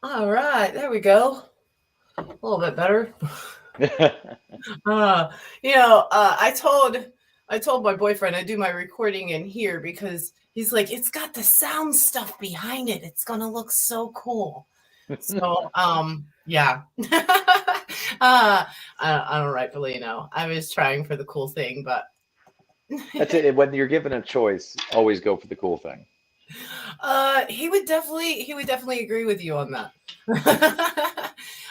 All right, there we go. A little bit better. Uh, I told my boyfriend I do my recording in here because he's like, it's got the sound stuff behind it. It's gonna look so cool. So, yeah. I don't rightfully know. I was trying for the cool thing, but That's it. When you're given a choice, always go for the cool thing. he would definitely agree with you on that.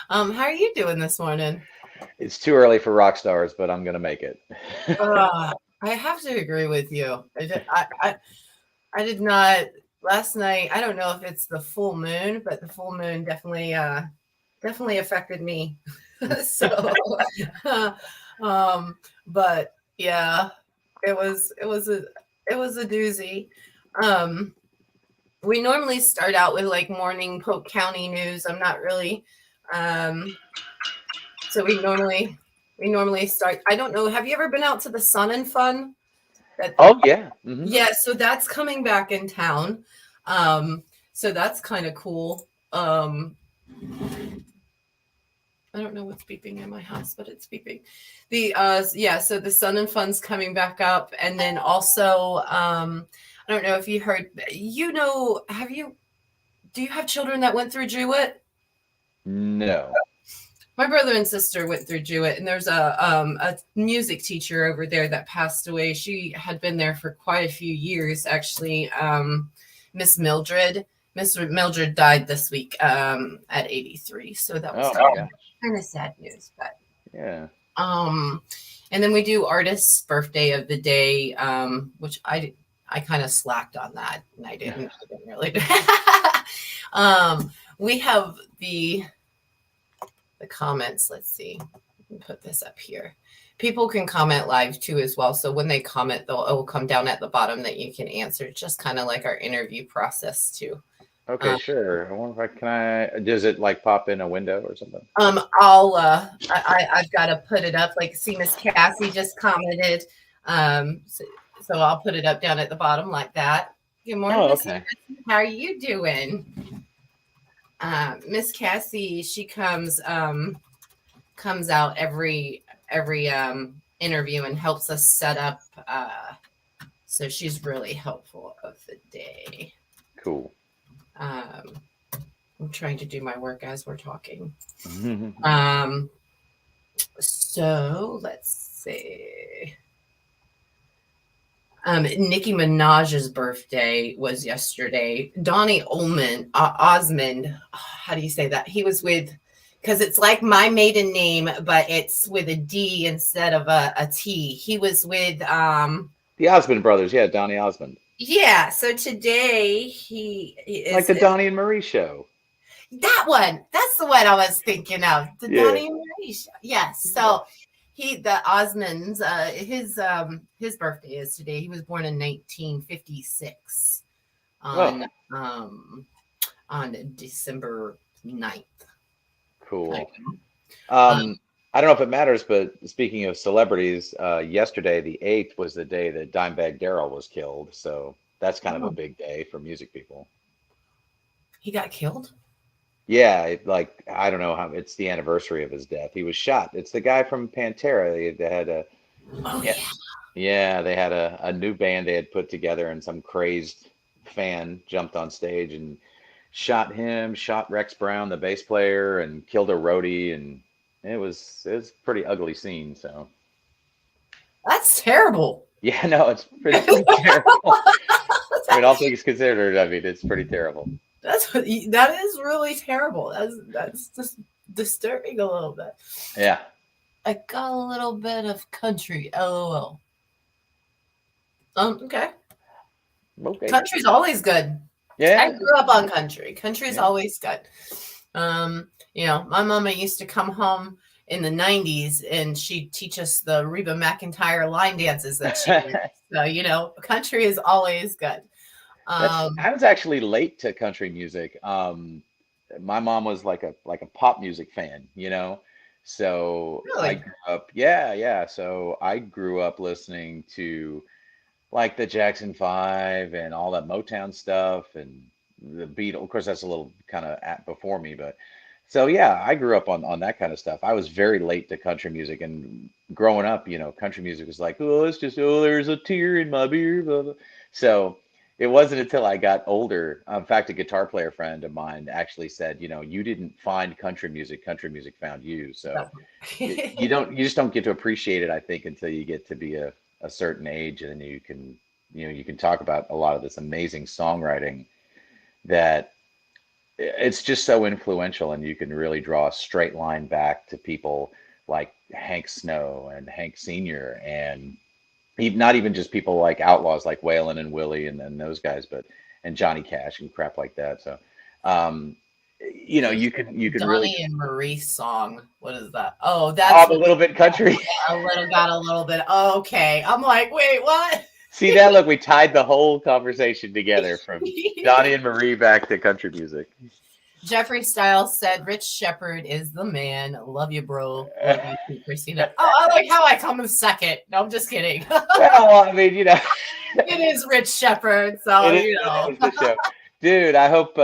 How are you doing this morning? It's too early for rock stars, but I'm gonna make it. I have to agree with you. I did not last night. I don't know if it's the full moon, but the full moon definitely affected me. So, um, but yeah, it was a doozy. Um, we normally start out with like morning Polk County news. I'm not really, um, so we normally start. I don't know. Have you ever been out to the Sun and Fun? That Oh yeah. Yeah, so that's coming back in town. Um, so that's kind of cool. I don't know what's beeping in my house, but it's beeping. Yeah, so the Sun and Fun's coming back up, and then also I don't know if you heard. Have you? Do you have children that went through Jewett? No. My brother and sister went through Jewett, and there's a music teacher over there that passed away. She had been there for quite a few years, actually. Miss Mildred. Miss Mildred died this week at 83, so that was Oh my gosh. kind of sad news. But Yeah. um, and then we do artist's birthday of the day, which I kind of slacked on that, and I didn't really. We have the comments. Let's see. I can put this up here. People can comment live too as well. So when they comment, it will come down at the bottom that you can answer. Just kind of like our interview process too. Okay, Um, sure. I wonder if I can I does it like pop in a window or something? I've got to put it up. Like, see, Miss Cassie just commented. So I'll put it up down at the bottom like that. Good morning, Oh, Miss okay. Cassie. How are you doing? Miss Cassie, she comes out every interview and helps us set up. So she's really helpful of the day. Cool. Um, I'm trying to do my work as we're talking. Um, so let's see. Nicki Minaj's birthday was yesterday. Donnie Osmond, how do you say that? He was with, because it's like my maiden name, but it's with a D instead of a T. He was with, The Osmond brothers, yeah, Donny Osmond. yeah. So today he Like is the Donnie and Marie show. that one. That's the one I was thinking of. The Yeah. Donnie and Marie show. Yes. Yeah. So the Osmonds, his birthday is today. He was born in 1956 Oh, on um on December 9th. cool. Um, Um, I don't know if it matters, but speaking of celebrities, yesterday, the 8th, was the day that Dimebag Darrell was killed. So that's kind of a oh, big day for music people. he got killed? Yeah, like I don't know how it's the anniversary of his death. He was shot. It's the guy from Pantera. They had a Oh yeah, yeah. yeah, they had a new band they had put together, and some crazed fan jumped on stage and shot him, shot Rex Brown, the bass player, and killed a roadie, and it was a pretty ugly scene. So That's terrible. yeah, no, it's pretty terrible. I mean, all things considered, I mean, it's pretty terrible. That is really terrible. That's just disturbing a little bit. Yeah. I got a little bit of country. LOL. Okay. Okay. Country's always good. I Yeah. grew up on country. Country's Yeah. always good. My mama used to come home in the 90s and she'd teach us the Reba McEntire line dances that she did. So, country is always good. That's Um, I was actually late to country music. My mom was like a pop music fan, you know. So I really? grew up, yeah, yeah. So I grew up listening to like the Jackson 5 and all that Motown stuff and the Beatles. Of course, that's a little kind of before me, but so yeah, I grew up on that kind of stuff. I was very late to country music, and growing up, country music was like, oh, it's just there's a tear in my beer, blah, blah. So it wasn't until I got older. In fact, a guitar player friend of mine actually said, you didn't find country music found you. So you just don't get to appreciate it, I think, until you get to be a certain age, and then you can talk about a lot of this amazing songwriting that it's just so influential, and you can really draw a straight line back to people like Hank Snow and Hank Sr. and not even just people like outlaws like Waylon and Willie and then those guys, but and Johnny Cash and crap like that. So, you can really Donnie and Marie song. What is that? Oh, that's a little bit country. A little bit. Okay, I'm like, wait, what? See that? Look, we tied the whole conversation together from Donnie and Marie back to country music. Jeffrey Styles said, "Rich Shepard is the man. Love you, bro. Love you too, Christina." Oh, I like how I come in second. No, I'm just kidding. Well, I mean, it is Rich Shepard, so it is the show. Dude, I hope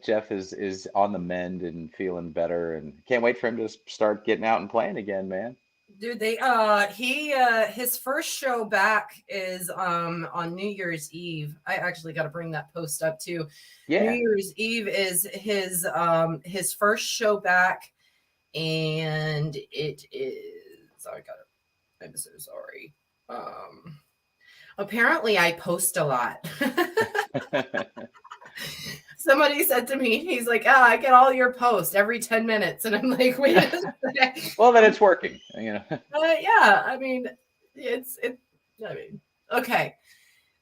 Jeff is on the mend and feeling better, and can't wait for him to start getting out and playing again, man. Dude, his first show back is on New Year's Eve. I actually got to bring that post up too. Yeah. New Year's Eve is his first show back, and it is. I'm so sorry. Apparently I post a lot. Somebody said to me, he's like, I get all your posts every 10 minutes. And I'm like, wait a second. Well, then it's working, yeah, I mean, okay.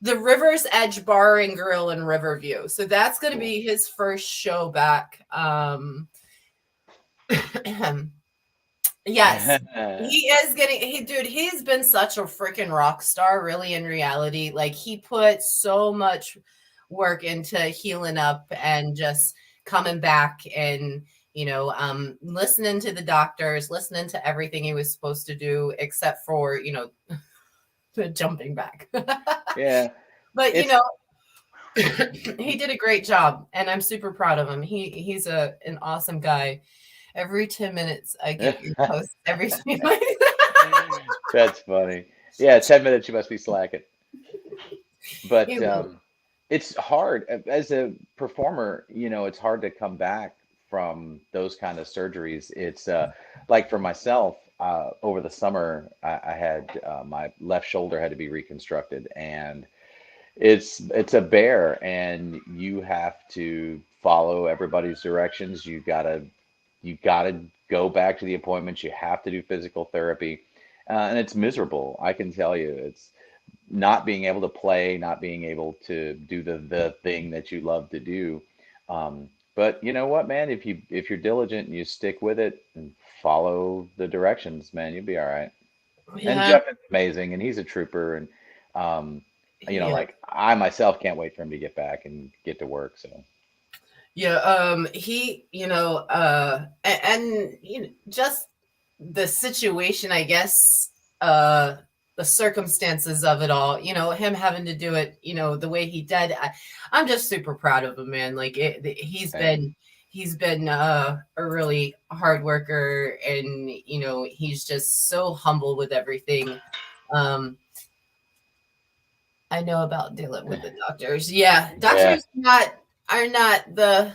The River's Edge Bar and Grill in Riverview. So that's going to be his first show back. Yes, he is he's been such a freaking rock star, really, in reality. Like, he put so much work into healing up and just coming back and listening to the doctors, listening to everything he was supposed to do, except for the jumping back. Yeah, but he did a great job, and I'm super proud of him. He's an awesome guy. Every 10 minutes I get your post every single. That's funny. Yeah, 10 minutes you must be slacking. But it's hard as a performer, it's hard to come back from those kind of surgeries. It's like for myself, over the summer, I had my left shoulder had to be reconstructed, and it's a bear, and you have to follow everybody's directions. You gotta go back to the appointments. You have to do physical therapy, and it's miserable. I can tell you, it's not being able to play, not being able to do the thing that you love to do. But you know what, man? If you're diligent and you stick with it and follow the directions, man, you'll be all right. Yeah. And Jeff is amazing, and he's a trooper. And like I myself can't wait for him to get back and get to work. So. Yeah, he, just the situation, I guess, the circumstances of it all, him having to do it, the way he did. I'm just super proud of him, man. Like he's been a really hard worker, and he's just so humble with everything. I know about dealing with the doctors. Yeah, doctors are not the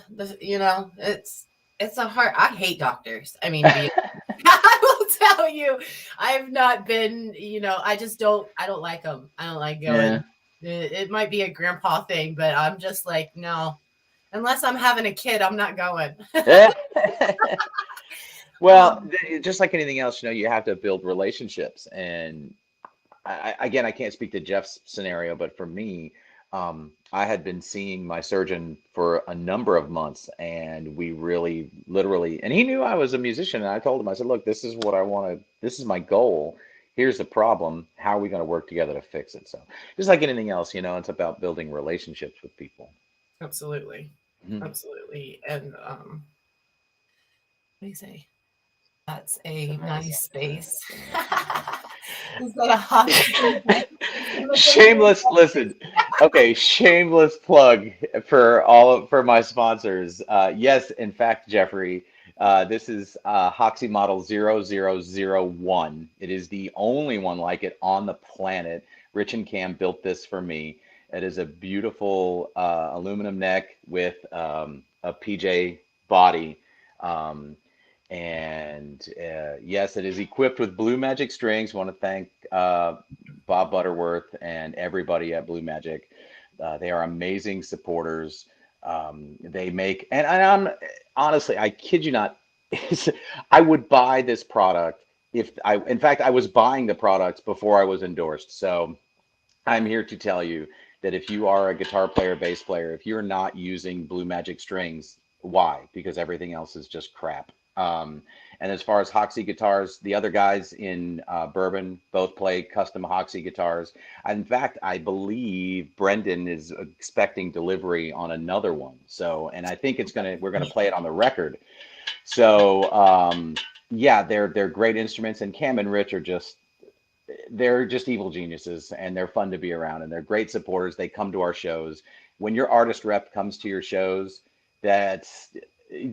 it's a hard. I hate doctors. I mean, I will tell you, I've not been. I don't like them. I don't like going. Yeah. It might be a grandpa thing, but I'm just like, no. Unless I'm having a kid, I'm not going. Well, just like anything else, you have to build relationships. And I can't speak to Jeff's scenario, but for me, I had been seeing my surgeon for a number of months, and we really literally, and he knew I was a musician, and I told him, I said, look, this is what I want to, this is my goal. Here's the problem. How are we going to work together to fix it? So just like anything else, it's about building relationships with people. Absolutely. Mm-hmm. Absolutely. And what do you say? That's a nice space. Is that a hot? Shameless. Listen, Okay, shameless plug for my sponsors. Yes, in fact, Jeffrey, this is Hoxie model 0001. It is the only one like it on the planet. Rich and Cam built this for me. It is a beautiful aluminum neck with a PJ body. Um, and yes, it is equipped with Blue Magic strings. Want to thank Bob Butterworth and everybody at Blue Magic. They are amazing supporters. They make, and I'm honestly, I kid you not, I would buy this product if in fact, I was buying the products before I was endorsed. So I'm here to tell you that if you are a guitar player, bass player, if you're not using Blue Magic strings, why? Because everything else is just crap. And as far as Hoxie guitars, the other guys in Bourbon both play custom Hoxie guitars. In fact, I believe Brendan is expecting delivery on another one. So, and I think we're gonna play it on the record. So, yeah, they're great instruments, and Cam and Rich are they're just evil geniuses, and they're fun to be around, and they're great supporters. They come to our shows. When your artist rep comes to your shows, that's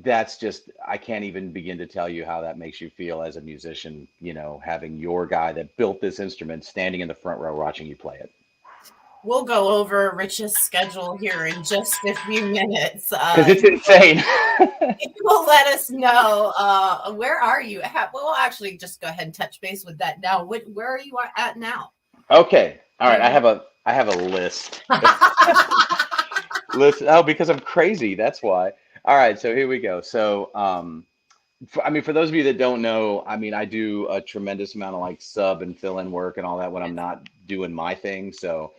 that's just, I can't even begin to tell you how that makes you feel as a musician, having your guy that built this instrument standing in the front row watching you play it. We'll go over Rich's schedule here in just a few minutes. Because it's insane. You will let us know where are you at. We'll actually just go ahead and touch base with that now. Where are you at now? Okay. All right. I have a list. List. Oh, because I'm crazy. That's why. All right. So here we go. So, for those of you that don't know, I do a tremendous amount of like sub and fill in work and all that when I'm not doing my thing. So,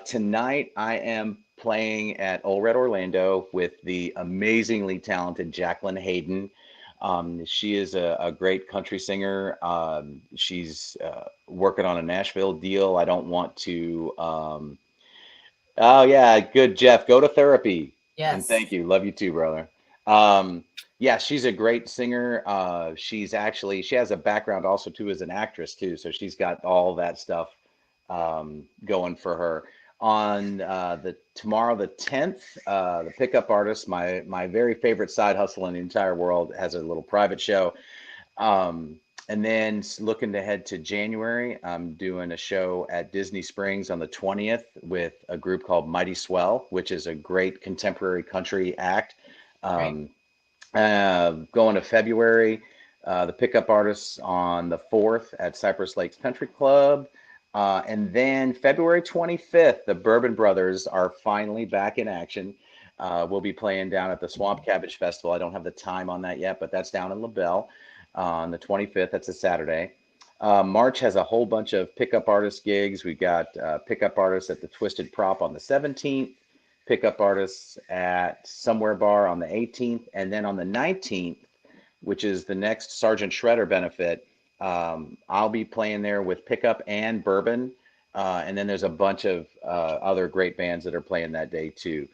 tonight I am playing at Old Red Orlando with the amazingly talented Jacqueline Hayden. She is a great country singer. She's working on a Nashville deal. I don't want to. Oh yeah, good, Jeff. Go to therapy. And Yes. thank you. Love you too, brother. Um, yeah, she's a great singer. She has a background also too as an actress too, so she's got all that stuff going for her. On the tomorrow the 10th, the pickup artist, my very favorite side hustle in the entire world, has a little private show. And then looking ahead to January, I'm doing a show at Disney Springs on the 20th with a group called Mighty Swell, which is a great contemporary country act. Right. Um, Going to February, the pickup artists on the 4th at Cypress Lakes Country Club. And then February 25th, the Bourbon Brothers are finally back in action. We'll be playing down at the Swamp Cabbage Festival. I don't have the time on that yet, but that's down in LaBelle on the 25th. That's a Saturday. March has a whole bunch of pickup artist gigs. We've got pickup artists at the Twisted Prop on the 17th, pickup artists at Somewhere Bar on the 18th, and then on the 19th, which is the next Sergeant Shredder benefit, I'll be playing there with pickup and bourbon. And then there's a bunch of other great bands that are playing that day too.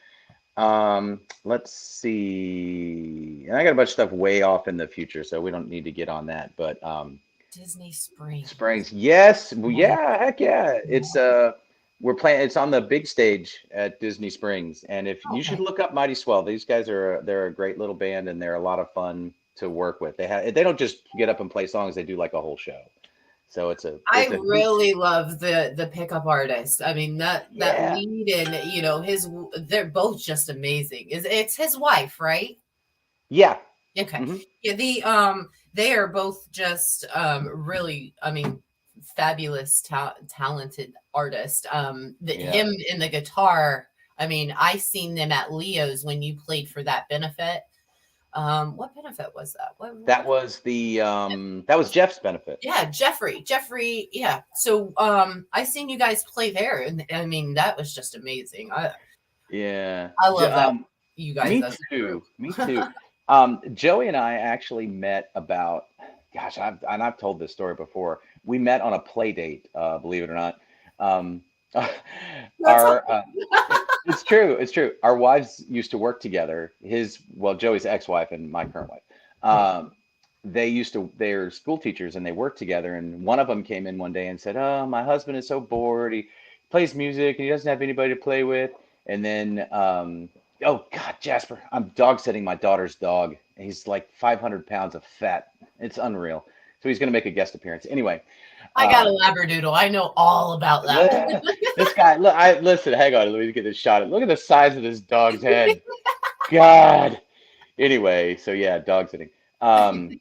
Let's see. And I got a bunch of stuff way off in the future, so we don't need to get on that. But Disney Springs. Springs, yes, well, yeah, heck yeah. We're playing. It's on the big stage at Disney Springs, and if you should look up Mighty Swell, these guys they're a great little band, and they're a lot of fun to work with. They don't just get up and play songs; they do like a whole show. So I really love the pickup artist. I mean that Yeah. lead, and they're both just amazing. It's his wife, right? Yeah. Okay. Hmm. Yeah, they are both just really, fabulous talented artist. Yeah. Him in the guitar, I seen them at Leo's when you played for that benefit. What benefit was that? That was that was Jeff's benefit. Yeah, Jeffrey. Yeah. So I seen you guys play there, and that was just amazing. Yeah. I love that you guys. Me too. Me too. Joey and I actually met about, gosh, I've told this story before. We met on a play date, believe it or not. Um, our It's true. It's true. Our wives used to work together. Joey's ex-wife and my current wife. They're school teachers and they worked together. And one of them came in one day and said, "Oh, my husband is so bored. He plays music and he doesn't have anybody to play with. And then, oh God, Jasper, I'm dog sitting my daughter's dog. He's like 500 pounds of fat. It's unreal. So he's going to make a guest appearance. Anyway, I got a uh, Labradoodle. I know all about that. this guy, look, listen, hang on, let me get this shot. Look at the size of this dog's head. God. Anyway, so yeah, dog sitting. Um,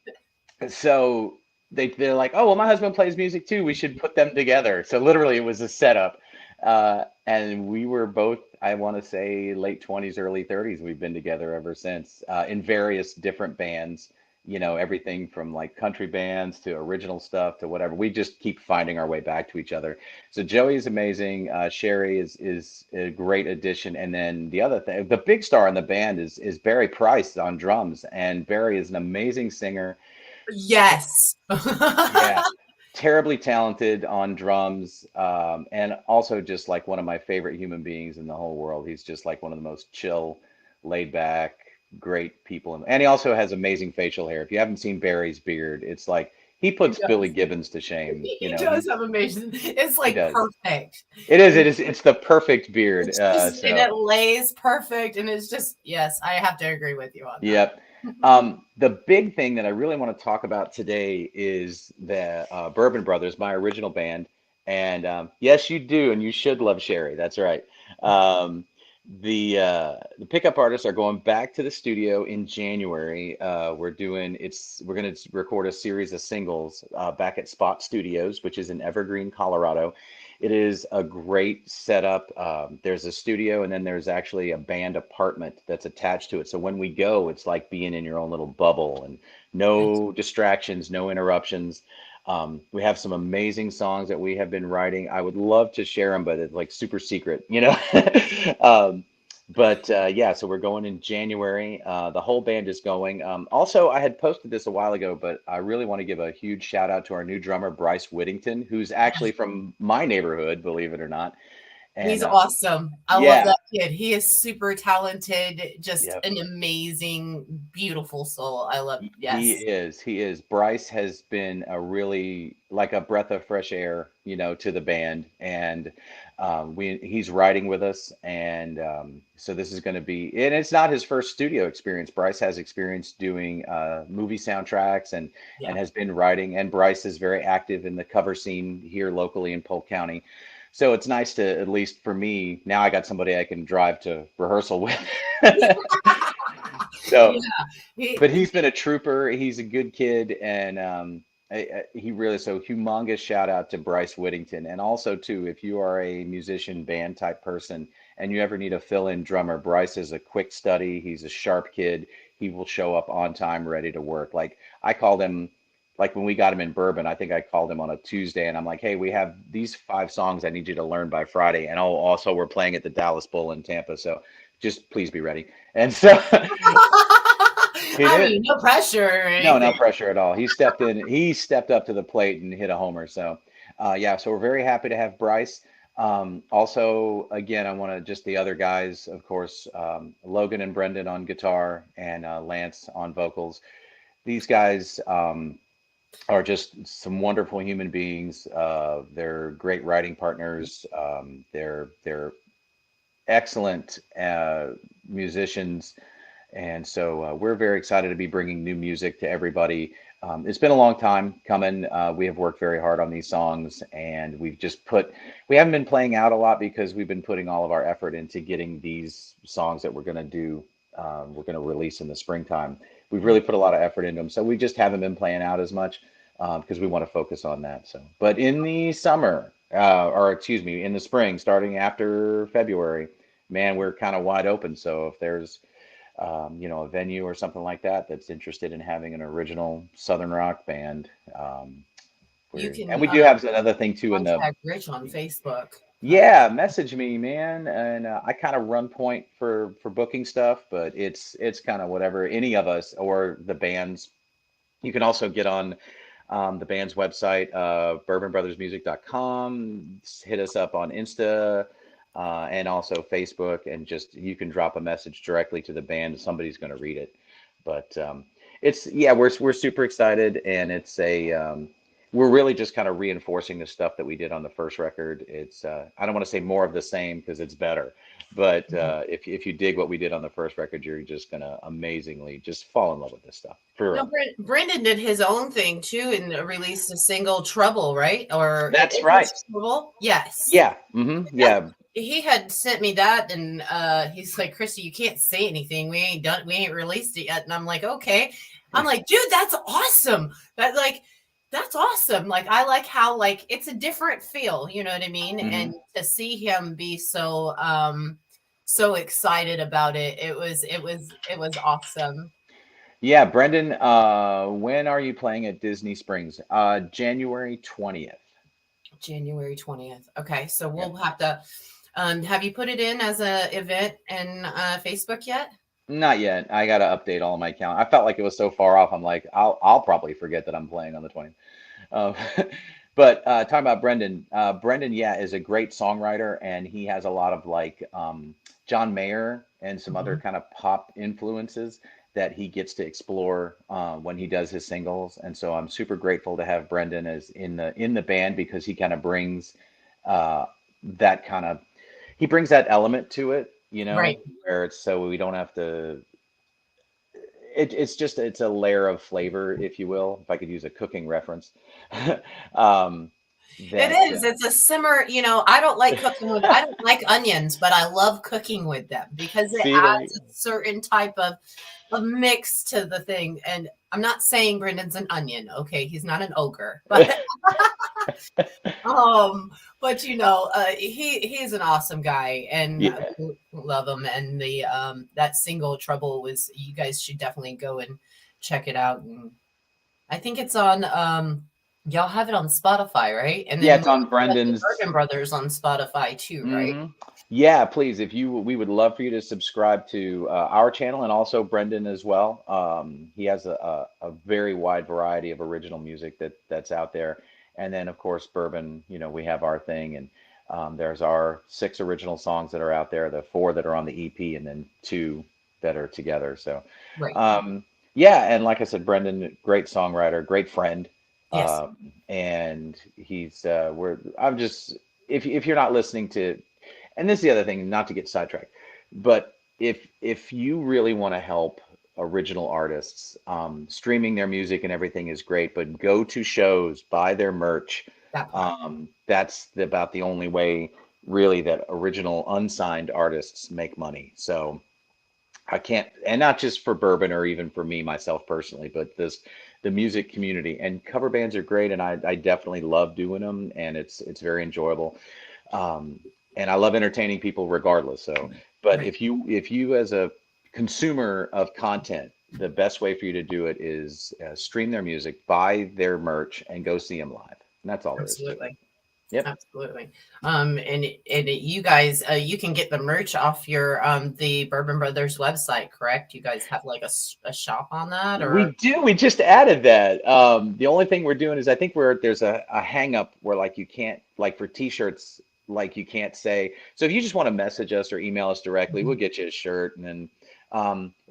so they're like, oh well, my husband plays music too. We should put them together. So literally, it was a setup, and we were both, I want to say, late 20s, early 30s. We've been together ever since, in various different bands. You know, everything from like country bands to original stuff to whatever. We just keep finding our way back to each other. So Joey is amazing. Sherry is a great addition. And then the other thing, the big star in the band is Barry Price on drums, and Barry is an amazing singer. Yes. Yeah, terribly talented on drums, and also just like one of my favorite human beings in the whole world. He's just like one of the most chill, laid back, great people. And he also has amazing facial hair. If you haven't seen Barry's beard, it's like he He puts Billy does. Gibbons to shame. You He know, does have amazing. It's he like does. perfect. It is. It, It's the perfect beard. it's just and So. it lays perfect, and it's just yes. I have to agree with you on that. Yep. The big thing that I really want to talk about today is the Bourbon Brothers, my original band. And yes, you do, and you should love Sherry. That's right. Um, the pickup artists are going back to the studio in January. We're going to record a series of singles back at Spot Studios, which is in Evergreen, Colorado. It is a great setup. There's a studio, and then there's actually a band apartment that's attached to it. So when we go, it's like being in your own little bubble and It's, no distractions, no interruptions. We have some amazing songs that we have been writing. I would love to share them, but it's like super secret, you know? Um, but yeah, so we're going in January. The whole band is going. Also, I had posted this a while ago, but I really want to give a huge shout out to our new drummer, Bryce Whittington, who's actually from my neighborhood, believe it or not. And he's awesome. I love yeah, that kid. He is super talented. Just yep. an amazing, beautiful soul. I love. He Yes. is. He is. Bryce has been a really like a breath of fresh air, you know, to the band, and he's writing with us, and so this is going to be. And it's not his first studio experience. Bryce has experience doing movie soundtracks and Yeah. has been writing. And Bryce is very active in the cover scene here locally in Polk County. So it's nice to, at least for me, now I got somebody I can drive to rehearsal with. So Yeah. but He, he's been a trooper. He's a good kid, and he really so humongous shout out to Bryce Whittington. And also too, if you are a musician band type person and you ever need a fill-in drummer, Bryce is a quick study. He's a sharp kid. He will show up on time, ready to work. Like I called him, like when we got him in Bourbon, I think I called him on a Tuesday, and I'm like, hey, we have these 5 songs I need you to learn by Friday, and oh, also we're playing at the Dallas Bowl in Tampa, so just please be ready. And so he I did. mean, no pressure or No, no anything. pressure at all. He stepped in, he stepped up to the plate and hit a homer. So, yeah, so we're very happy to have Bryce. Also, again, I want to just the other guys, of course, Logan and Brendan on guitar and Lance on vocals. These guys are just some wonderful human beings. They're great writing partners. They're excellent musicians, and so we're very excited to be bringing new music to everybody. It's been a long time coming. We have worked very hard on these songs, and we haven't been playing out a lot because we've been putting all of our effort into getting these songs that we're going to release in the springtime. We've really put a lot of effort into them. So we just haven't been playing out as much because we want to focus on that. So, but in the summer, or excuse me, in the spring, starting after February, man, we're kind of wide open. So if there's a venue or something like that that's interested in having an original Southern rock band. You And can we do have another thing too in the contact Rich on Facebook. yeah, message me, man. And I kind of run point for booking stuff, but it's kind of whatever any of us or the bands. You can also get on the band's website, bourbonbrothersmusic.com. Hit us up on Insta and also Facebook, and just you can drop a message directly to the band. Somebody's going to read it. But it's yeah, we're super excited, and we're really just kind of reinforcing the stuff that we did on the first record. It's I don't want to say more of the same because it's better, but if you dig what we did on the first record, you're just gonna amazingly just fall in love with this stuff for No, real. Brendan did his own thing too and released a single Trouble, right? Or That's it right. was Trouble? Yes. Yeah. Yeah. He had sent me that and he's like, Christy, you can't say anything. We ain't released it yet. And I'm like, okay. I'm like, dude, that's awesome. That's awesome. Like I like how like it's a different feel, you know what I mean? And to see him be so excited about it, it was awesome. Yeah, Brendan, when are you playing at Disney Springs? January 20th. January 20th. Okay, so Yep. we'll have to have you put it in as a event in Facebook yet? Not yet. I gotta update all of my account. I felt like it was so far off. I'm like, I'll probably forget that I'm playing on the 20th. Uh, but talking about Brendan, Brendan, yeah, is a great songwriter, and he has a lot of like John Mayer and some other Mhm. kind of pop influences that he gets to explore when he does his singles. And so I'm super grateful to have Brendan as in the band because he kind of brings uh, that kind of he brings that element to it, Right. where it's so we don't have to it's a layer of flavor, if you will, if I could use a cooking reference. um, It that is. It's a simmer. I don't like cooking with. I don't like onions, but I love cooking with them because it see there. adds a certain type of mix to the thing. And I'm not saying Brendan's an onion. Okay, he's not an ogre, but um, he's an awesome guy, and Yeah, we love him. And the that single Trouble was. You guys should definitely go and check it out. And I think it's on. Y'all have it on Spotify, right? And yeah, then it's on the Brendan's. Bergen Brothers on Spotify too, right? hmm Yeah, please, if you, we would love for you to subscribe to our channel and also Brendan as well. He has a very wide variety of original music that's out there. And then, of course, Bourbon, we have our thing, and there's our 6 original songs that are out there, the 4 that are on the EP, and then 2 that are together. So, Right. yeah, and like I said, Brendan, great songwriter, great friend, Yes. and he's I'm just if you're not listening to, and this is the other thing, not to get sidetracked, but if you really want to help original artists, streaming their music and everything is great, but go to shows, buy their merch. That part. That's about the only way really that original unsigned artists make money. So I can't, and not just for bourbon or even for me myself personally, but the music community and cover bands are great, and I definitely love doing them, and it's very enjoyable. Um, and I love entertaining people regardless. So, but Right. if you as a consumer of content, the best way for you to do it is stream their music, buy their merch, and go see them live. And that's all there is to it. Absolutely. Yep. Absolutely. And you guys, you can get the merch off your the Bourbon Brothers website, correct? You guys have like a shop on that, We or do. We just added that. The only thing we're doing is I think there's a hang up where like you can't like for t-shirts like you can't say. So if you just want to message us or email us directly, we'll get you a shirt, and then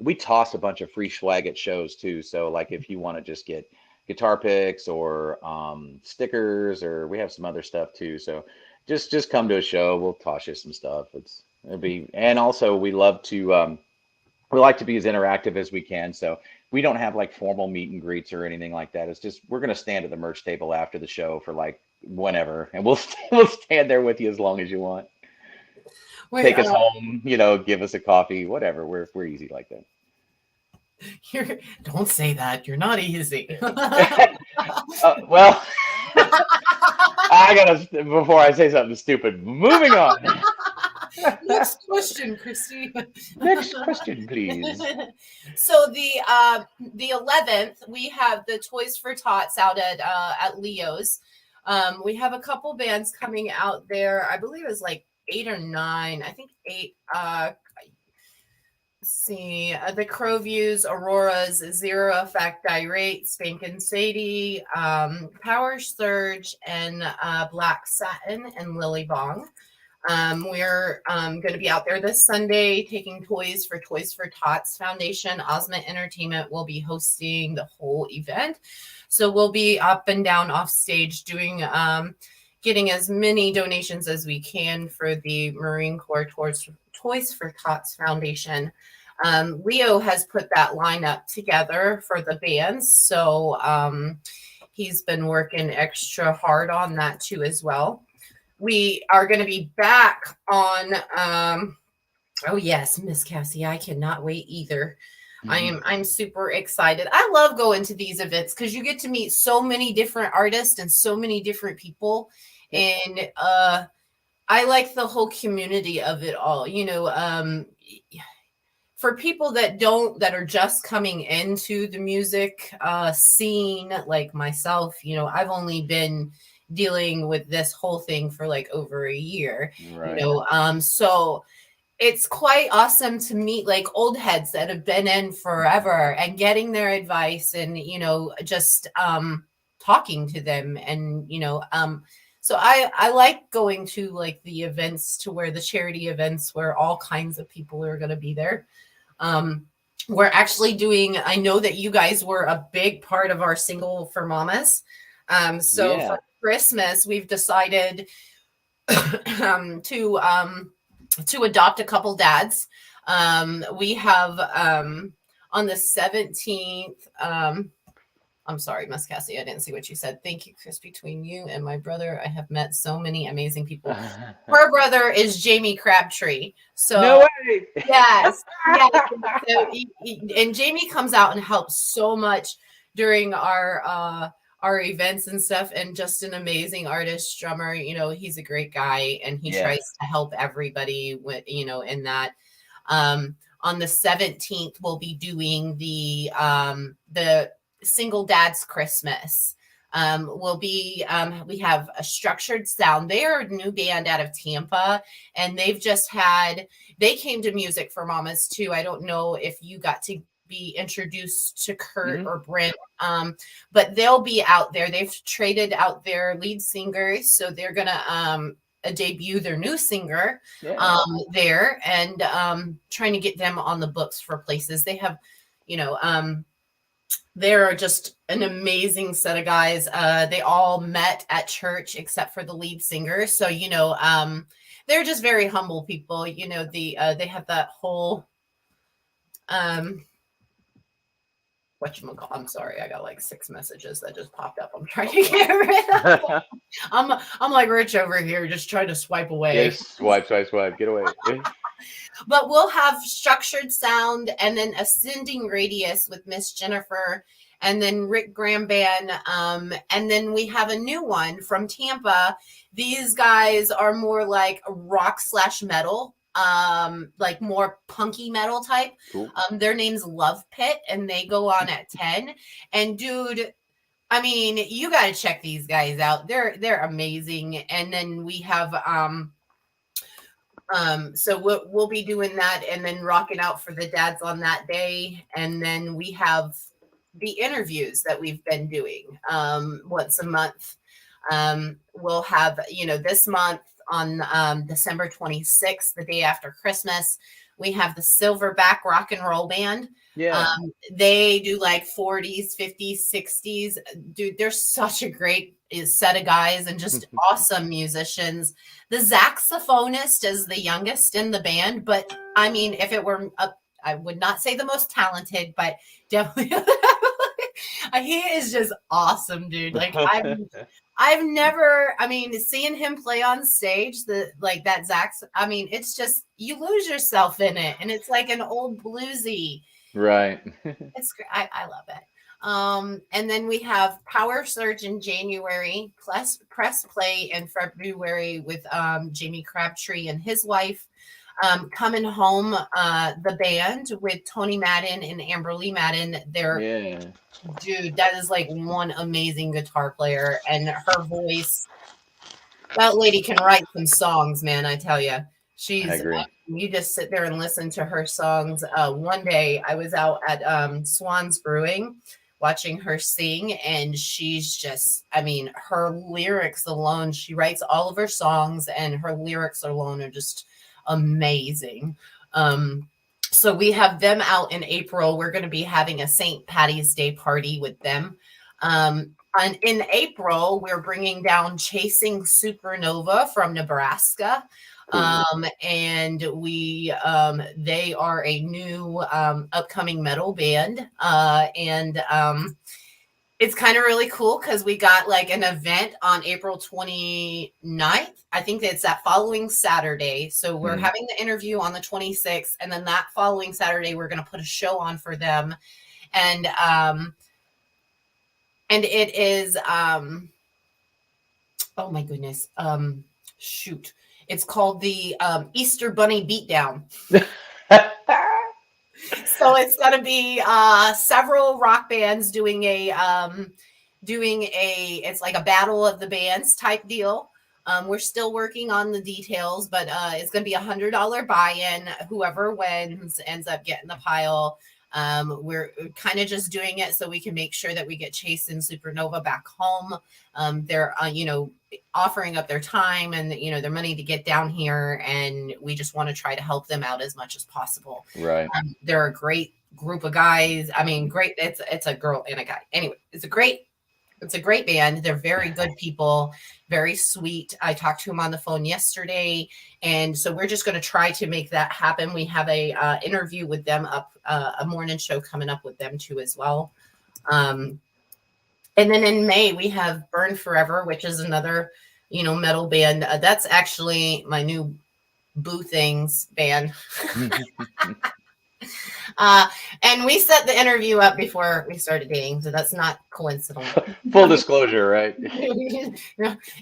we toss a bunch of free swag at shows too. So like if you want to just get guitar picks or stickers, or we have some other stuff too. So just come to a show. We'll toss you some stuff. It'll be, and also we like to be as interactive as we can. So we don't have like formal meet and greets or anything like that. It's just we're gonna stand at the merch table after the show for like whenever, and we'll stand there with you as long as you want. wait, Take us home, give us a coffee, whatever. We're easy like don't say that. You're not easy. that. Well, I gotta before I say something stupid. Moving on. Next question, Christy. Next question, please. So the 11th, we have the Toys for Tots out at Leo's. We have a couple bands coming out there. I believe it was like 8 or 9. I think 8. Let's see, the Crow Views, Auroras, Zero Effect, Irate, Spankin' Sadie, Power Surge, and Black Satin and Lily Bong. We're going to be out there this Sunday taking toys for Tots Foundation. Osment Entertainment will be hosting the whole event. So we'll be up and down off stage doing getting as many donations as we can for the Marine Corps Toys for Tots Foundation. Leo has put that lineup together for the bands. So he's been working extra hard on that too as well. We are going to be back on oh yes, Miss Cassie, I cannot wait either. I'm super excited. I love going to these events because you get to meet so many different artists and so many different people. And I like the whole community of it all. For people that are just coming into the music scene like myself, I've only been dealing with this whole thing for like over a year. Right. So it's quite awesome to meet like old heads that have been in forever and getting their advice and, just talking to them. And, so I like going to like the events to where the charity events where all kinds of people are going to be there. We're actually doing, I know that you guys were a big part of our Single for Mamas. For Christmas, we've decided to adopt a couple dads. We have on the 17th, I'm sorry, Miss Cassie, I didn't see what you said. Thank you, Chris. Between you and my brother, I have met so many amazing people. Her brother is Jamie Crabtree. So no way. Yes. So and Jamie comes out and helps so much during our events and stuff, and just an amazing artist, drummer. He's a great guy, and he tries to help everybody with in that. On the 17th, we'll be doing the Single Dad's Christmas. We have a Structured Sound. They are a new band out of Tampa, and they came to Music for Mamas too. I don't know if you got to be introduced to Kurt or Brent, but they'll be out there. They've traded out their lead singers, so they're gonna debut their new singer there, and trying to get them on the books for places. They have, they're just an amazing set of guys. They all met at church except for the lead singer. So, they're just very humble people. They have that whole, whatchamacallit. I'm sorry. I got like 6 messages that just popped up. I'm trying to get rid of. I'm like Rich over here, just trying to swipe away. Yes, swipe, get away. But we'll have Structured Sound, and then Ascending Radius with Miss Jennifer, and then Rick Graham Band. And then we have a new one from Tampa. These guys are more like rock/metal, like more punky metal type. Cool. Their name's Love Pit, and they go on at 10. And dude, I mean, you got to check these guys out. They're amazing. And then we have so we'll be doing that and then rocking out for the dads on that day. And then we have the interviews that we've been doing once a month. We'll have, this month on December 26th, the day after Christmas, we have the Silverback Rock and Roll Band. Yeah. They do like 40s, 50s, 60s. Dude, they're such a great set of guys and just awesome musicians. The saxophonist is the youngest in the band, but I mean, if it were I would not say the most talented, but definitely he is just awesome, dude. Like I've never, seeing him play on stage, that sax, it's just, you lose yourself in it, and it's like an old bluesy. Right. It's great. I love it. And then we have Power Surge in January, Press Play in February with Jamie Crabtree and his wife. Coming Home, the band with Tony Madden and Amberly Madden. Dude, that is like one amazing guitar player, and her voice. That lady can write some songs, man. I tell you, you just sit there and listen to her songs. One day I was out at Swan's Brewing watching her sing, and she's just, I mean, her lyrics alone, she writes all of her songs, and her lyrics alone are just amazing. So we have them out in April. We're going to be having a St. Patty's Day party with them. And in April, we're bringing down Chasing Supernova from Nebraska. And they are a new upcoming metal band. It's kind of really cool because we got like an event on April 29th. I think it's that following Saturday. So we're having the interview on the 26th. And then that following Saturday, we're going to put a show on for them. And it is, oh my goodness. Shoot. It's called the Easter Bunny Beatdown. So it's going to be several rock bands doing it's like a battle of the bands type deal. We're still working on the details, but it's going to be $100 buy-in. Whoever wins ends up getting the pile. We're kind of just doing it so we can make sure that we get Chase and Supernova back home. They're, offering up their time and, their money to get down here. And we just want to try to help them out as much as possible. Right. They're a great group of guys. I mean, great. It's a girl and a guy. Anyway, it's a great band. They're very good people, very sweet. I talked to him on the phone yesterday. And so we're just going to try to make that happen. We have a interview with them up, a morning show coming up with them too as well. And then in May, we have Burn Forever, which is another, metal band. That's actually my new Boo Things band. And we set the interview up before we started dating, so that's not coincidental. Full disclosure, right? And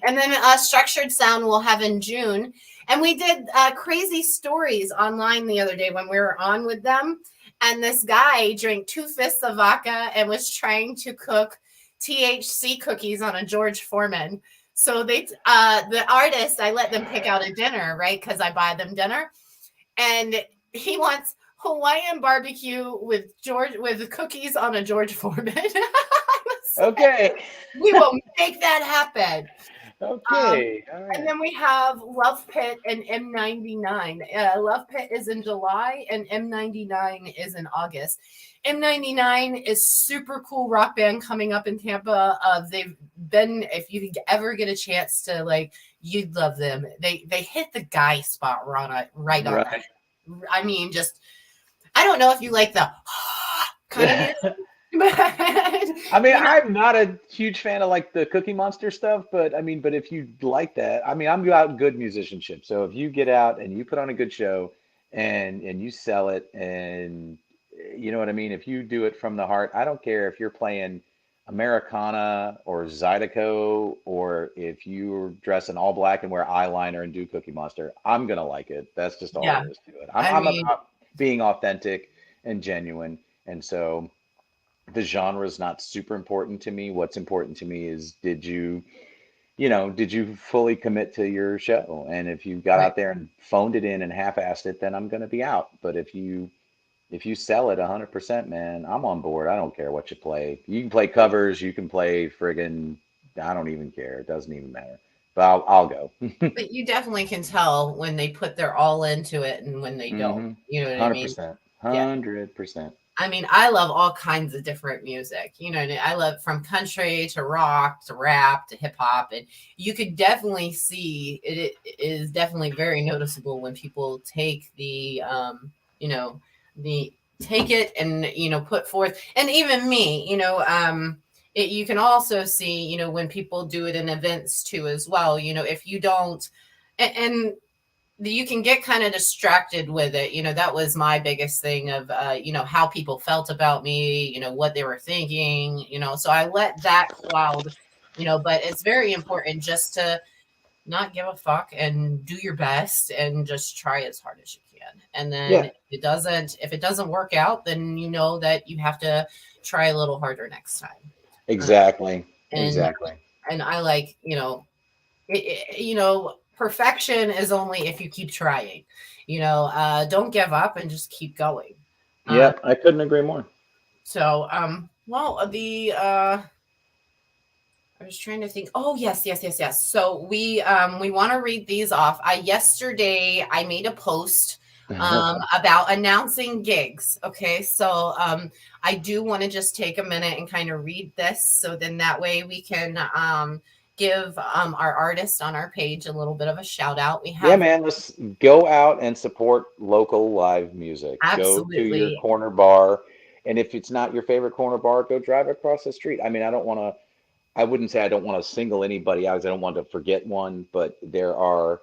then Structured Sound we'll have in June. And we did crazy stories online the other day when we were on with them. And this guy drank 2 fists of vodka and was trying to cook THC cookies on a George Foreman. So the artist, I let them pick out a dinner, right? Because I buy them dinner. And he wants Hawaiian barbecue with cookies on a George Foreman. Okay. We will make that happen. Okay. All right. And then we have Love Pit and M99. Love Pit is in July and M99 is in August. M99 is super cool rock band coming up in Tampa. They've been, if you ever get a chance to you'd love them. They hit the guy spot right on. Right. I mean, just, I don't know if you like the kind of I mean, I'm not a huge fan of the Cookie Monster stuff, but if you like that, I'm about good musicianship. So if you get out and you put on a good show and you sell it, and you know what I mean, if you do it from the heart, I don't care if you're playing Americana or Zydeco, or if you dress in all black and wear eyeliner and do Cookie Monster, I'm gonna like it. That's just all there is to it. I'm about being authentic and genuine, and so the genre is not super important to me. What's important to me is did you fully commit to your show? And if you got out there and phoned it in and half-assed it, then I'm going to be out. But if you sell it 100%, man, I'm on board. I don't care what you play. You can play covers. You can play friggin', I don't even care. It doesn't even matter. But I'll go. But you definitely can tell when they put their all into it and when they don't. You know what I mean? 100%. 100%. I mean, I love all kinds of different music. I love from country to rock to rap to hip hop. And you could definitely see it is definitely very noticeable when people take take it and, put forth. And even me, you can also see, when people do it in events too as well. If you don't, and you can get kind of distracted with it. That was my biggest thing of, how people felt about me, what they were thinking, so I let that cloud, but it's very important just to not give a fuck and do your best and just try as hard as you can. And then if it doesn't work out, then you know that you have to try a little harder next time. Exactly. And I like, perfection is only if you keep trying. Don't give up and just keep going. Yeah, I couldn't agree more. So, well, I was trying to think. Oh, yes, yes, yes, yes. So we want to read these off. Yesterday I made a post about announcing gigs. Okay, so I do want to just take a minute and kind of read this, so then that way we can give our artist on our page a little bit of a shout out. We Yeah, have man, let's go out and support local live music. Go to your absolutely, corner bar, and if it's not your favorite corner bar, go drive across the street. I mean, I wouldn't say I don't want to single anybody out 'cause I don't want to forget one, but there are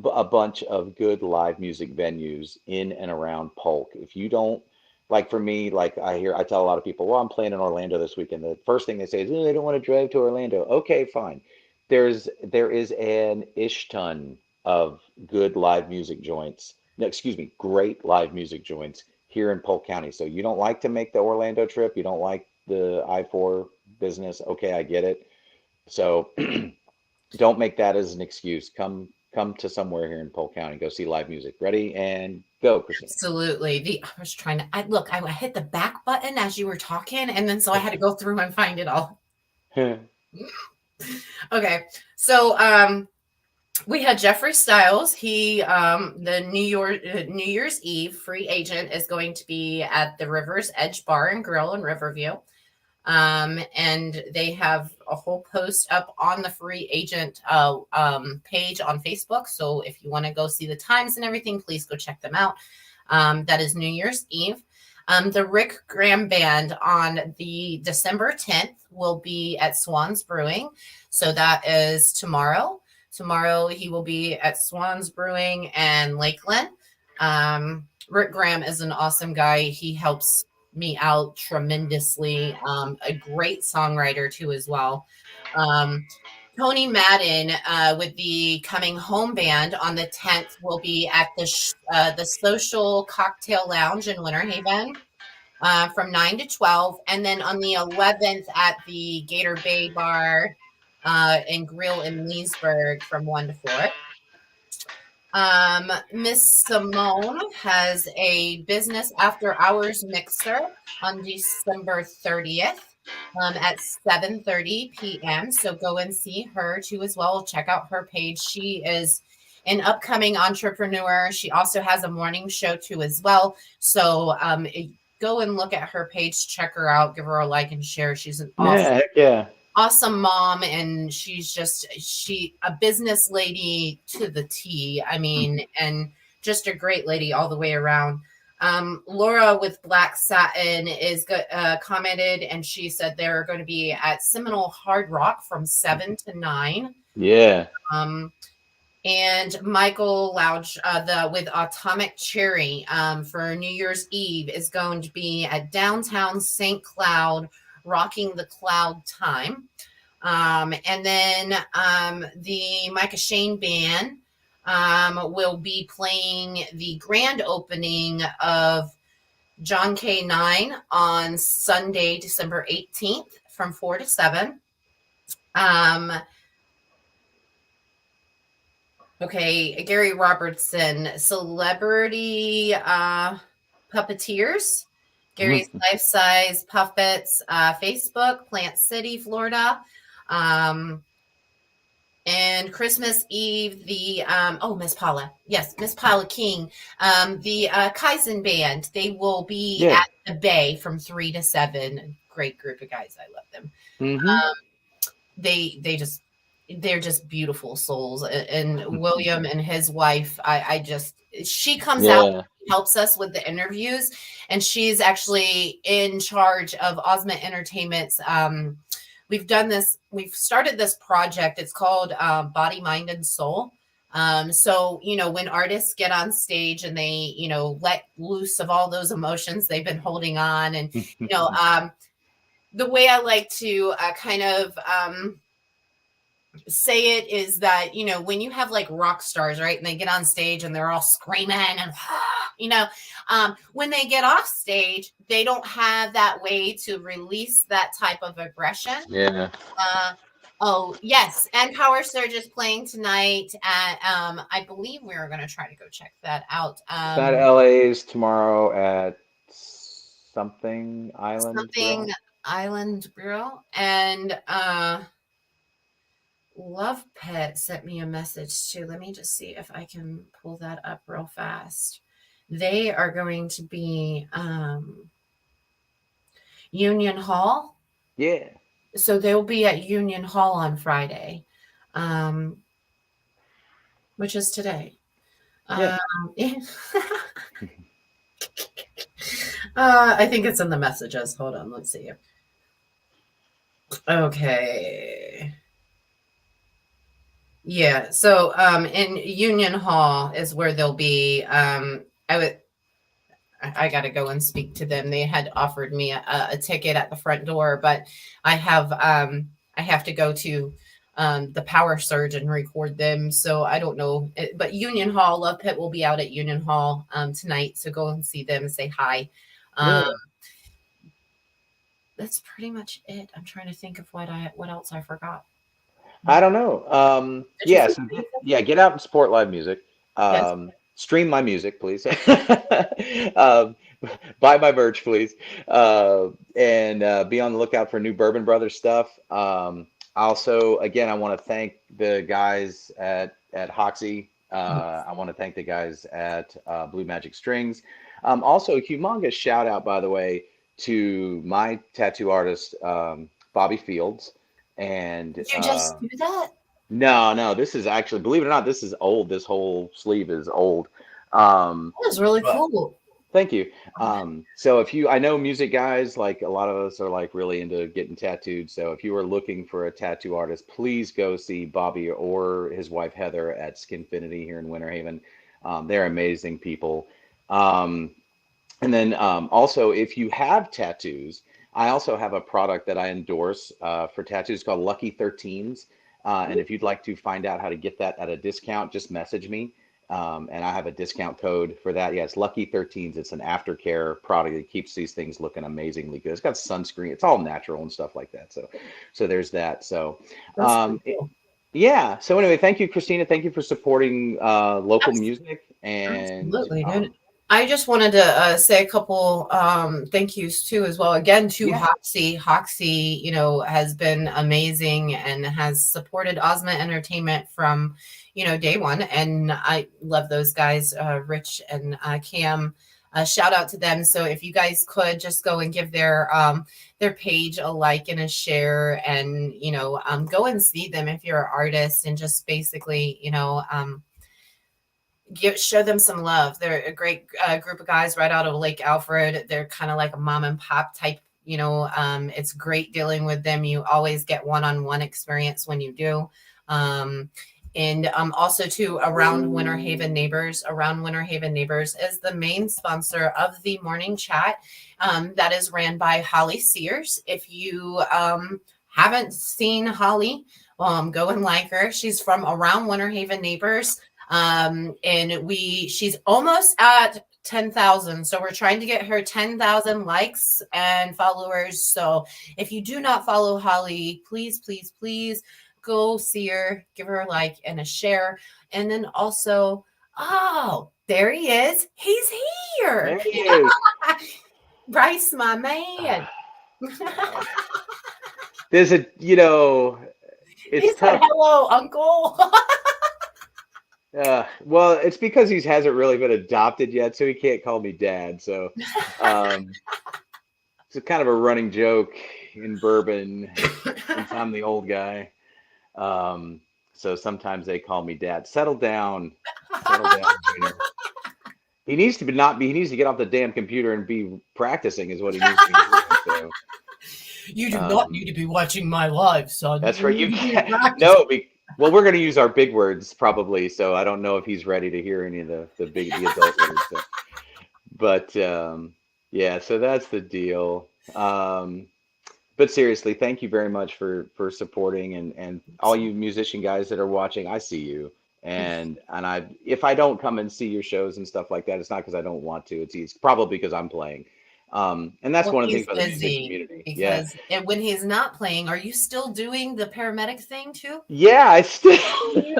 a bunch of good live music venues in and around Polk. If you don't, like for me, like I tell a lot of people, well, I'm playing in Orlando this weekend. The first thing they say is, oh, they don't want to drive to Orlando. Okay, fine. There is an ish ton of good live music joints. No, excuse me, great live music joints here in Polk County. So you don't like to make the Orlando trip, you don't like the I-4 business. Okay, I get it. So don't make that as an excuse. Come to somewhere here in Polk County. Go see live music. Ready and go, Christina. absolutely. I was trying to. I hit the back button as you were talking, and then so I had to go through and find it all. Okay, so we had Jeffrey Styles. He the New Year's Eve free agent is going to be at the River's Edge Bar and Grill in Riverview. And they have a whole post up on the free agent page on Facebook. So if you want to go see the times and everything, please go check them out. That is New Year's Eve. The Rick Graham Band on the December 10th will be at Swan's Brewing. So that is tomorrow. Tomorrow he will be at Swan's Brewing and Lakeland. Rick Graham is an awesome guy. He helps me out tremendously. A great songwriter too as well. Tony Madden with the Coming Home Band on the 10th will be at the Social Cocktail Lounge in Winter Haven from 9 to 12. And then on the 11th at the Gator Bay Bar and Grill in Leesburg from 1 to 4. Miss Simone has a business after hours mixer on December 30th at 7:30 p.m. So go and see her too as well. Check out her page. She is an upcoming entrepreneur. She also has a morning show too as well. So go and look at her page, check her out, give her a like and share. She's an Yeah, heck yeah. awesome mom, and she's a business lady to the T. I mean, and just a great lady all the way around. Laura with Black Satin is commented, and she said they're going to be at Seminole Hard Rock from 7 to 9. Yeah. And Michael Louch with Atomic Cherry for New Year's Eve is going to be at downtown St. Cloud, rocking the cloud time. And then the Micah Shane Band will be playing the grand opening of John K9 on Sunday, December 18th from 4 to 7. Okay, Gary Robertson, Celebrity Puppeteers. Gary's Life Size Puppets, Facebook, Plant City, Florida. And Christmas Eve, the Miss Paula. Yes, Miss Paula King. The Kaizen Band. They will be at the Bay from 3 to 7. Great group of guys. I love them. They're just beautiful souls. And William and his wife, she comes out, helps us with the interviews, and she's actually in charge of Osment Entertainment's. We've started this project. It's called Body, Mind, and Soul. So, when artists get on stage and they, let loose of all those emotions they've been holding on, and, the way I like to kind of say it is that, when you have like rock stars, right, and they get on stage and they're all screaming and, when they get off stage, they don't have that way to release that type of aggression. Yeah. Oh, yes. And Power Surge is playing tonight at, I believe we're going to try to go check that out. It's at LA's tomorrow at something Island something Grill. Island Grill. And Love Pet sent me a message too. Let me just see if I can pull that up real fast. They are going to be Union Hall. Yeah, So they'll be at Union Hall on Friday, um, which is today. yeah. Um, I think it's in the messages. Hold on, let's see. Okay. Yeah. So in Union Hall is where they'll be. I got to go and speak to them. They had offered me a ticket at the front door, but I have to go to the Power Surge and record them. So I don't know. But Union Hall, Love Pit will be out at Union Hall tonight. So go and see them and say hi. Um, Yeah. that's pretty much it. I'm trying to think of what else I forgot. I don't know. Did you Yeah, forget so anything? yeah, get out and support live music. Yes. Stream my music, please. um, buy my merch, please. And be on the lookout for new Bourbon Brothers stuff. Also, again, I want to thank the guys at Hoxie. I want to thank the guys at Blue Magic Strings. Also, a humongous shout out, by the way, to my tattoo artist, Bobby Fields. And Did you just do that? no, no, this is actually, believe it or not, this is old. This whole sleeve is old. Um, That was really but cool. thank you. So if you, I know music guys, like a lot of us are like really into getting tattooed. So if you are looking for a tattoo artist, please go see Bobby or his wife Heather at Skinfinity here in Winter Haven. They're amazing people. Um, and then also, if you have tattoos, I also have a product that I endorse for tattoos called Lucky 13s. And if you'd like to find out how to get that at a discount, just message me. And I have a discount code for that. Yeah, it's Lucky 13s. It's an aftercare product that keeps these things looking amazingly good. It's got sunscreen. It's all natural and stuff like that. So there's that. So That's pretty it, cool. yeah. So anyway, thank you, Christina. Thank you for supporting local music. And Absolutely, dude. I just wanted to say a couple thank yous too as well. Again, to yeah, Hoxie. Hoxie, has been amazing and has supported Osment Entertainment from, day one. And I love those guys, Rich and Cam. Shout out to them. So if you guys could just go and give their page a like and a share, and go and see them if you're an artist, and just basically, show them some love. They're a great group of guys right out of Lake Alfred. They're kind of like a mom and pop type. It's great dealing with them. You always get one-on-one experience when you do. And also to Around Winter Haven Neighbors. Around Winter Haven Neighbors is the main sponsor of the morning chat that is ran by Holly Sears. If you haven't seen Holly, go and like her. She's from Around Winter Haven Neighbors. And she's almost at 10,000. So we're trying to get her 10,000 likes and followers. So if you do not follow Holly, please, please, please go see her, give her a like and a share. And then also, oh, there he is. He's here. there he is. Bryce, my man. There's a, He it's said, tough. hello, uncle. Well, it's because he hasn't really been adopted yet, so he can't call me dad. So um, it's a kind of a running joke in Bourbon since I'm the old guy. So sometimes they call me dad. Settle down, Junior. He needs to be not be. He needs to get off the damn computer and be practicing, is what he needs to be doing. So You do not um, need to be watching my live, son. that's You right. need You to be can't. practicing. No, well, we're going to use our big words probably. So I don't know if he's ready to hear any of the adult words. So. But yeah, so that's the deal. But seriously, thank you very much for supporting, and all you musician guys that are watching. I see you, and if I don't come and see your shows and stuff like that, it's not because I don't want to. It's probably because I'm playing. And that's Well, one of the he's things about the music busy community. Yeah. because when he's not playing, are you still doing the paramedic thing too? Yeah, I still,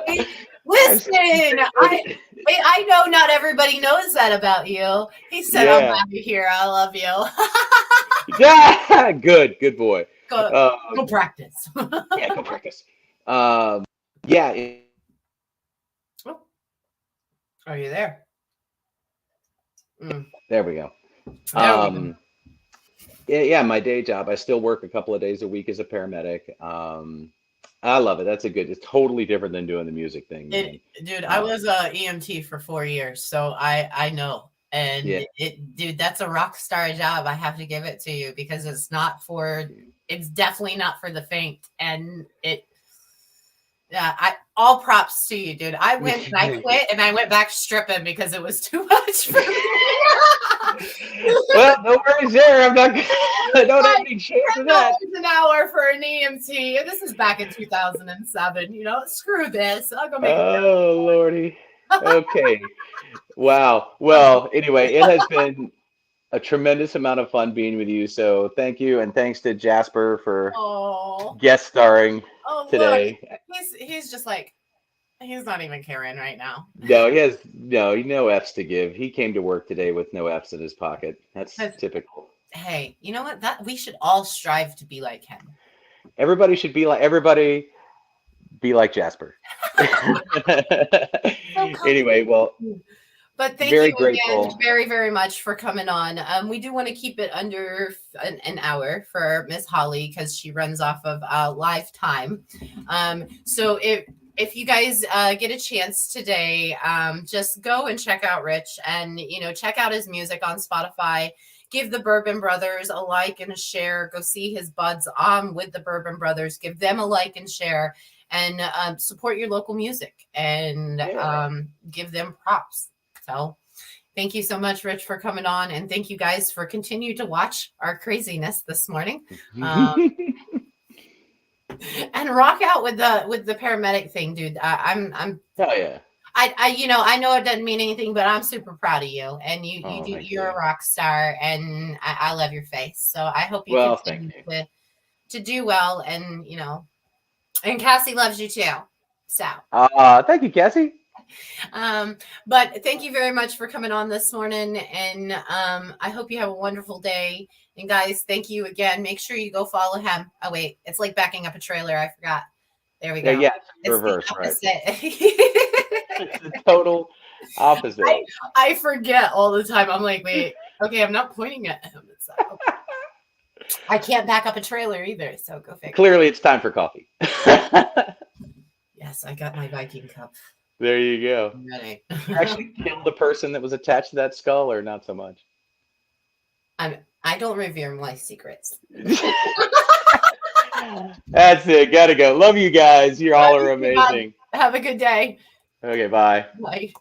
I'm Listen, still I know not everybody knows that about you. He said, "I'm yeah. out of here. I love you." Yeah, good boy. Go, Um, go practice. yeah, go practice. Yeah, Oh, are you there? Mm, there we go. there we go. Yeah, my day job. I still work a couple of days a week as a paramedic. I love it. It's totally different than doing the music thing, man. Dude, I was a EMT for 4 years, so I know. Yeah. And dude, that's a rock star job. I have to give it to you because it's definitely not for the faint. And all props to you, dude. I went and I quit and I went back stripping because it was too much for me. Well, no worries there. I don't have any chance of that. $10 an hour for an EMT. This is back in 2007. Screw this. I'll go make. Oh, Lordy. Okay. Wow. Well, anyway, it has been a tremendous amount of fun being with you. So thank you, and thanks to Jasper for guest starring today. Look, he's just like, he's not even caring right now. No, he has no F's to give. He came to work today with no F's in his pocket. That's typical. Hey, you know what? That we should all strive to be like him. Everybody should be like Jasper. Anyway, well, but thank you again very, very much for coming on. We do want to keep it under an hour for Miss Holly because she runs off of live time. So if you guys get a chance today, just go and check out Rich and, check out his music on Spotify. Give the Bourbon Brothers a like and a share. Go see his buds on with the Bourbon Brothers. Give them a like and share and support your local music and give them props. So thank you so much, Rich, for coming on. And thank you guys for continuing to watch our craziness this morning. And rock out with the paramedic thing, dude. I'm hell yeah. I know it doesn't mean anything, but I'm super proud of you. And you're a rock star, and I love your face. So I hope you continue to do well, and and Cassie loves you too. So thank you, Cassie. But thank you very much for coming on this morning, and I hope you have a wonderful day. And guys, thank you again. Make sure you go follow him. Oh wait, it's like backing up a trailer. I forgot. There we go. Yeah, it's reverse, right? It's the total opposite. I forget all the time. I'm like, wait, okay, I'm not pointing at him. It's like, okay. I can't back up a trailer either, so go figure. Clearly, it's time for coffee. Yes, I got my Viking cup. There you go. I'm ready. Did you actually kill the person that was attached to that skull, or not so much? I don't reveal my secrets. That's it. Gotta go. Love you guys. You all are amazing. Have a good day. Okay, bye. Bye.